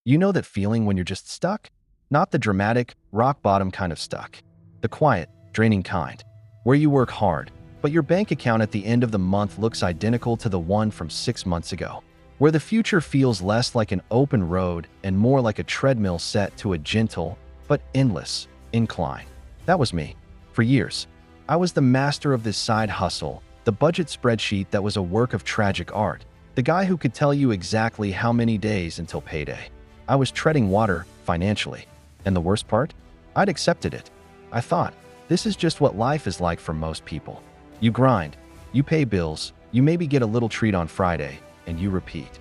You know that feeling when you're just stuck? Not the dramatic, rock bottom kind of stuck. The quiet, draining kind, where you work hard, but your bank account at the end of the month looks identical to the one from 6 months ago. Where the future feels less like an open road and more like a treadmill set to a gentle, but endless, incline. That was me. For years, I was the master of this side hustle, the budget spreadsheet that was a work of tragic art, the guy who could tell you exactly how many days until payday. I was treading water, financially. And the worst part? I'd accepted it. I thought, this is just what life is like for most people. You grind, you pay bills, you maybe get a little treat on Friday, and you repeat.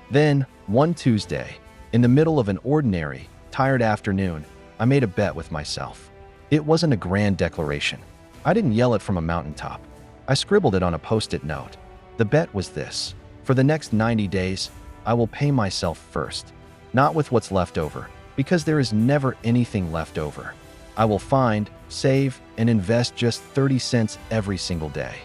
Then, one Tuesday, in the middle of an ordinary, tired afternoon, I made a bet with myself. It wasn't a grand declaration. I didn't yell it from a mountaintop. I scribbled it on a post-it note. The bet was this. For the next 90 days, I will pay myself first. Not with what's left over, because there is never anything left over. I will find, save, and invest just 30 cents every single day.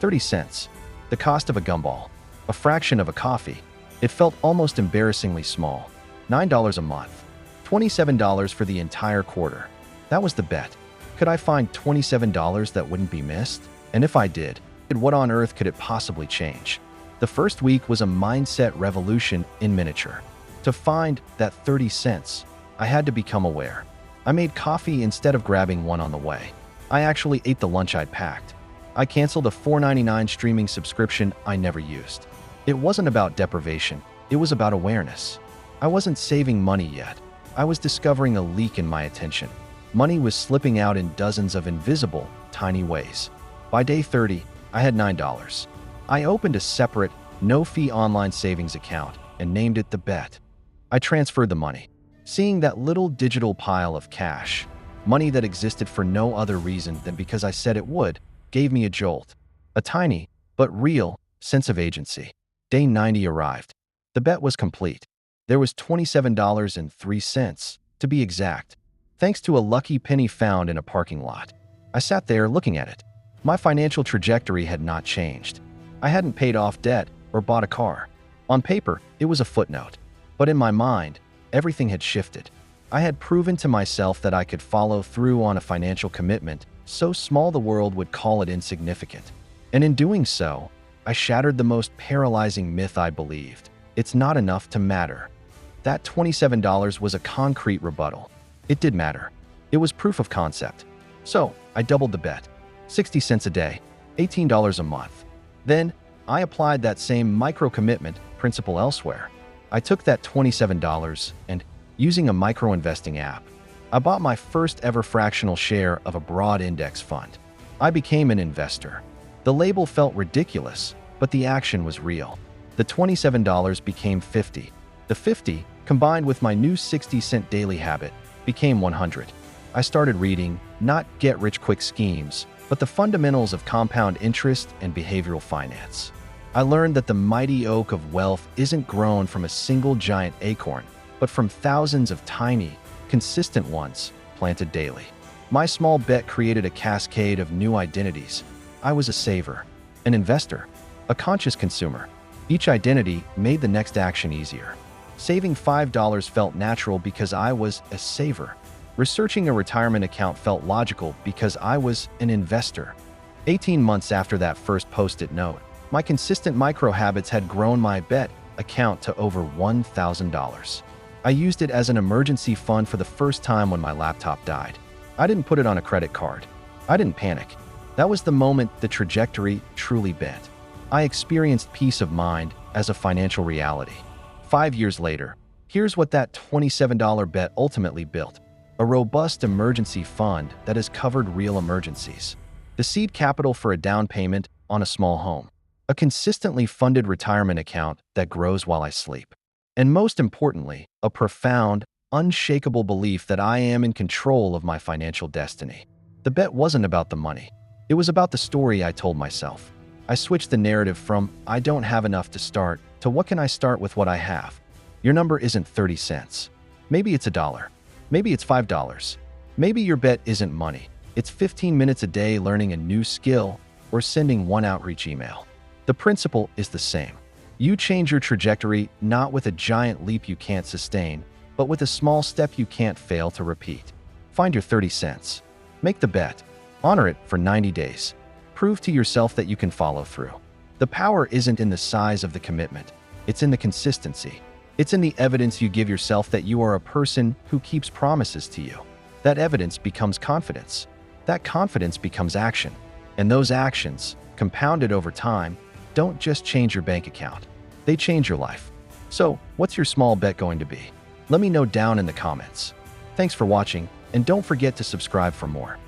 30 cents. The cost of a gumball. A fraction of a coffee. It felt almost embarrassingly small. $9 a month. $27 for the entire quarter. That was the bet. Could I find $27 that wouldn't be missed? And if I did, what on earth could it possibly change? The first week was a mindset revolution in miniature. To find that 30 cents, I had to become aware. I made coffee instead of grabbing one on the way. I actually ate the lunch I'd packed. I canceled a $4.99 streaming subscription I never used. It wasn't about deprivation, it was about awareness. I wasn't saving money yet. I was discovering a leak in my attention. Money was slipping out in dozens of invisible, tiny ways. By day 30, I had $9. I opened a separate, no-fee online savings account and named it The Bet. I transferred the money. Seeing that little digital pile of cash, money that existed for no other reason than because I said it would, gave me a jolt. A tiny, but real, sense of agency. Day 90 arrived. The bet was complete. There was $27.03, to be exact, thanks to a lucky penny found in a parking lot. I sat there looking at it. My financial trajectory had not changed. I hadn't paid off debt or bought a car. On paper, it was a footnote. But in my mind, everything had shifted. I had proven to myself that I could follow through on a financial commitment so small the world would call it insignificant. And in doing so, I shattered the most paralyzing myth I believed. It's not enough to matter. That $27 was a concrete rebuttal. It did matter. It was proof of concept. So, I doubled the bet. 60 cents a day, $18 a month. Then, I applied that same micro-commitment principle elsewhere. I took that $27 and, using a micro-investing app, I bought my first ever fractional share of a broad index fund. I became an investor. The label felt ridiculous, but the action was real. The $27 became 50. The 50, combined with my new 60-cent daily habit, became 100. I started reading, not get-rich-quick schemes, but the fundamentals of compound interest and behavioral finance. I learned that the mighty oak of wealth isn't grown from a single giant acorn, but from thousands of tiny, consistent ones planted daily. My small bet created a cascade of new identities. I was a saver, an investor, a conscious consumer. Each identity made the next action easier. Saving $5 felt natural because I was a saver. Researching a retirement account felt logical because I was an investor. 18 months after that first post-it note, my consistent micro habits had grown my bet account to over $1,000. I used it as an emergency fund for the first time when my laptop died. I didn't put it on a credit card. I didn't panic. That was the moment the trajectory truly bent. I experienced peace of mind as a financial reality. 5 years later, here's what that $27 bet ultimately built. A robust emergency fund that has covered real emergencies. The seed capital for a down payment on a small home. A consistently funded retirement account that grows while I sleep. And most importantly, a profound, unshakable belief that I am in control of my financial destiny. The bet wasn't about the money. It was about the story I told myself. I switched the narrative from, I don't have enough to start, to what can I start with what I have? Your number isn't 30 cents. Maybe it's $1. Maybe it's $5. Maybe your bet isn't money. It's 15 minutes a day learning a new skill or sending one outreach email. The principle is the same. You change your trajectory not with a giant leap you can't sustain, but with a small step you can't fail to repeat. Find your 30 cents. Make the bet. Honor it for 90 days. Prove to yourself that you can follow through. The power isn't in the size of the commitment. It's in the consistency. It's in the evidence you give yourself that you are a person who keeps promises to you. That evidence becomes confidence. That confidence becomes action. And those actions, compounded over time, don't just change your bank account. They change your life. So, what's your small bet going to be? Let me know down in the comments. Thanks for watching, and don't forget to subscribe for more.